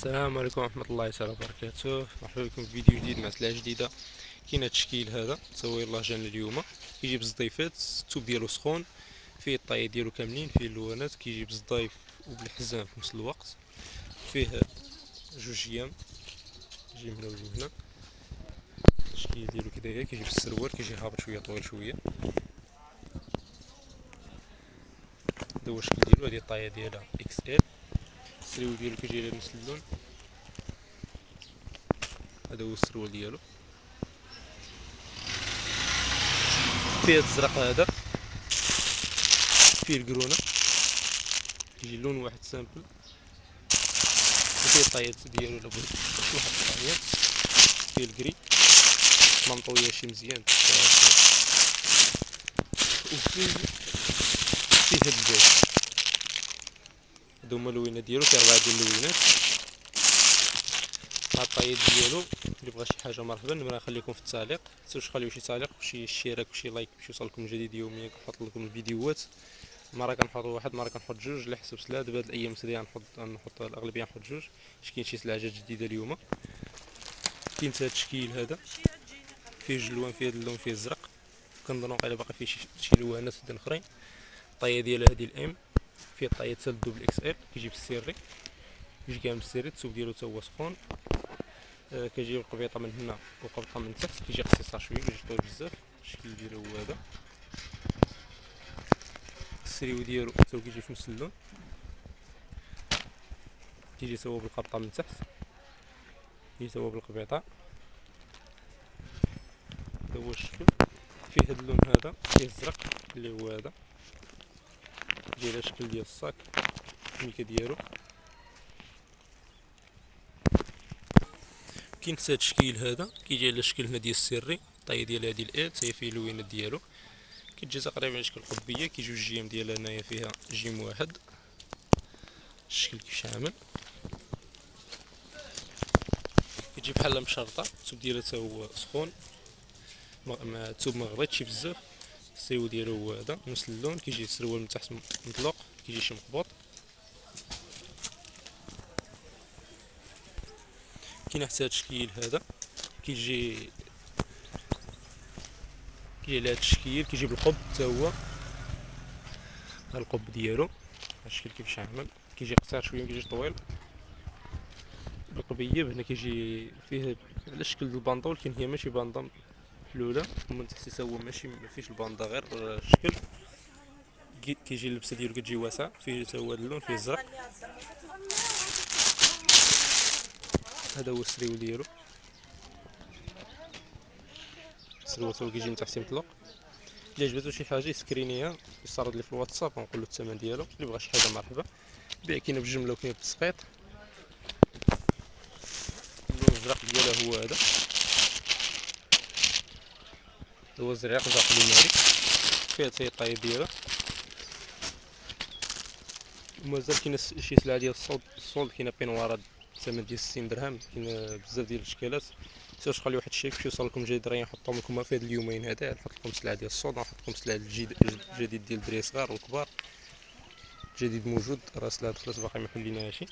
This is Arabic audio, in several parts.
السلام عليكم ورحمة الله تعالى وبركاته. مرحبا بكم في فيديو جديد مع سلعة جديدة. كاين هاد التشكيل هذا تسوي الله جانا اليوم. كيجي بزضيفات، التوب ديالو سخون، فيه الطاية ديالو كاملين، فيه اللوانات، كيجي بزضايف وبالحزام في نفس الوقت. فيه جوج ايام، يجي من هنا ويجي من هنا. التشكيل ديالو كي داير، كيجي بالسروال، كيجي هابط شوية طويل شوية. هذا هو الشكل ديالو، هادي الطاية ديالها اكس ال. السريول ديالو كيجي على نفس اللون. هذا هو السروال ديالو، فيه هاد الزرق هذا، فيه القرونه، كيجي لون واحد سامبل، وفيه الطايات ديالو الا بغيت شي واحد الطايات، فيه الكري منطويه شي مزيان، وفيه هاد البيج. هادو هما اللوينات ديالو، فيه 4 ديال اللوينات مع الطايات ديالو. اللي بغى شي حاجه مرحبا، نبغي نخليكم في التعليق، متنساوش تخليو شي تعليق وشي اشتراك وشي لايك باش يوصلكم جديد يوميا. كنحط لكم الفيديوهات، مرة كنحط واحد، مرة كنحط جوج على حسب السلعة. دابا هاد الايام سريعة نحط الاغلبية نحط جوج، باش كاين شي سلعة جديدة اليوم. كاين تا هاد التشكيل هذا، فيه جوج لوان، فيه هاد اللون، فيه الزرق، كنظن واقيلا باقي فيه شي لوانات اخرين. الطاية ديالها هادي الام، فيه الطاية تا الدوبل اكس ال، كيجي بالسيري، كيجي كامل بالسيري. التوب ديالو تا هو سخون. كيجي القبيطة من هنا والقبيطة من تحت، كيجي قصيصة شوية، كيجي طويل بزاف. الشكل ديالو هو هذا. السريو ديالو تا هو كيجي في نفس اللون، كيجي تا هو بالقبطة من تحت، كيجي تا هو بالقبيطة. هذا هو الشكل. فيه هاد اللون هذا، فيه الزرق اللي هو هذا، كيجي على شكل ديال الصاك الميكا ديالو. كاين حتى هاد التشكيل هذا، كيجي على شكل هنا ديال السري، الطاية ديال هادي الال، تا هي فيه اللوينات ديالو، كتجي تقريبا على شكل قطبية. كيجيو الجيم ديالها هنايا فيها جيم واحد، الشكل كيفاش عامل، كتجي بحال مشرطة. التوب ديالها تا هو سخون، التوب مغليظش بزاف. السيو ديالو هو هذا نفس اللون، كيجي السروال من تحت مطلوق، كيجي شي مقبوط. كاين حتى هاد التشكيل هذا، كيجي على هاد التشكيل، كيجي بالقب تا هو. ها القب ديالو، الشكل كيفاش عامل، كيجي قصير شويه، مكيجيش طويل. بالقبيب هنا كيجي فيه على شكل الباندول، كاين هي ماشي باندا محلوله، ومن تحت حتى هو ماشي مفيش الباندا، غير الشكل. كيجي اللبسه ديالو كتجي واسعه، فيه تا هو هاد اللون، فيه الزرق. هذا هو السريو ديالو، السريو تا هو كيجي من تحت مطلق. اللي عجبتو شي حاجه يسكرينيها، يستعرض لي في الواتساب ونقول له الثمن ديالو. اللي بغى شي حاجه مرحبا. البيع كاينه بالجمله وكاينه بالتسقيط. اللون الزرق ديالها هو هذا، هو الزريق زرق ليماري، فيها حتى هي الطاية ديالها. ومازال كاينه شي سلعه ديال الصولد، كاينه بينوارات الثمن ديال 60 درهم. كاين بزاف ديال الاشكالات. متنساوش تخليو واحد الشيك باش يوصلكم جديد، راه نحطهم لكم في هاد اليومين هذا. نحط لكم سلعه ديال الصولد، نحط لكم سلعه الجديد ديال الدراري الصغار والكبار، جديد موجود. راه سلعه دخلت باقي ما حليناهاش.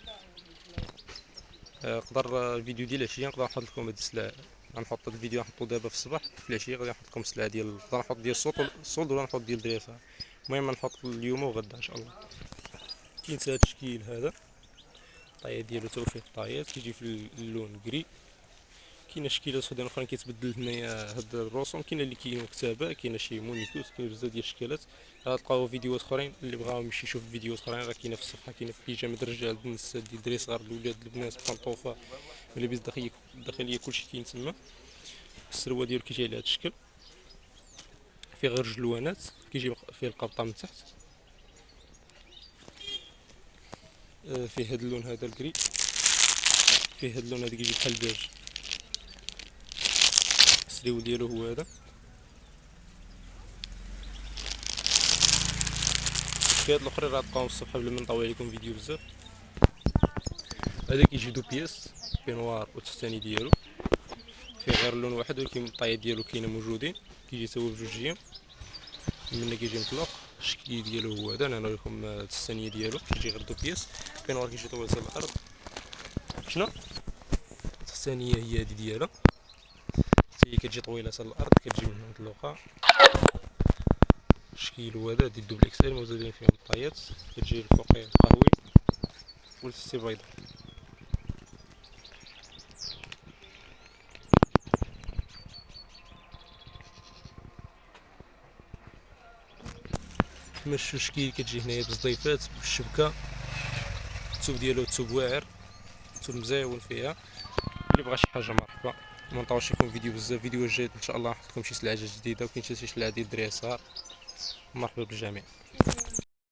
نقدر الفيديو ديال العشيه نقدر نحط لكم هاد السلعه. غنحط هاد الفيديو نحطو دابا في الصباح، في العشيه غادي نحط لكم السلعه ديال، نقدر نحط ديال الصولد ولا نحط ديال الدراري الصغار. المهم نحط اليوم وغدا ان شاء الله. كاين حتى هاد التشكيل هذا، الطاية ديالو تا هو فيه الطايات، كيجي في اللون كري. كاين اشكالات اخرين كيتبدل هنايا هاد الرسوم، كاين اللي كاين مكتبه، كاين شي مونيكوس، كاين بزاف ديال الاشكالات. غتلقاو فيديوهات اخرين، اللي بغاو يمشي يشوف فيديوهات اخرين راه كاينه في الصفحه. كاينه في بيجامه الرجال، النسات ديال الدراري صغار، الولاد، البنات، البانطوفه، ملابس داخليه كلشي كاين تما. السروال ديالو كيجي على هاد الشكل، فيه غير جوج لوانات، كيجي فيه القبطه من تحت. فيه هاد اللون هذا الكري، فيه هاد اللون هذا كيجي بحال البيج. السريول ديالو هو هذا. في هاد الاخرين راه تلقاهم في الصفحه بلا ما نطول عليكم فيديو بزاف. هذا كيجي دو بياس، بينوار والتحتاني ديالو، فيه غير لون واحد، ولكن الطايات ديالو كاينه موجودين. كيجي تا هو بجوج جيام، من كيجي مطلق. الشكل ديالو هو هذا. انا نوريكم التحتانيه ديالو، كيجي غير دو بياس. بينوار كيجي طويل حتى الارض. شنو الثانيه هي هذه ديالها، حتى هي كتجي طويله حتى الارض، كتجي من هنا مطلوقه. الشكل هو هذا، هادي الدوبل اكس ال موجودين فيهم الطايات، كتجي الفوقيه قهوي والتحتي بيضاء. كما شفتوا الشكل كتجي هنايا بالزضيفات بالشبكه، الثوب ديالو ثوب واعر، ثوب مزيون فيها. اللي بغى شي حاجه مرحبا. ما نطولش لكم فيديو بزاف، فيديو جاي ان شاء الله نحط لكم شي سلعه جديده، وكاين حتى شي سلعه ديال الدراري صغار. مرحبا بالجميع.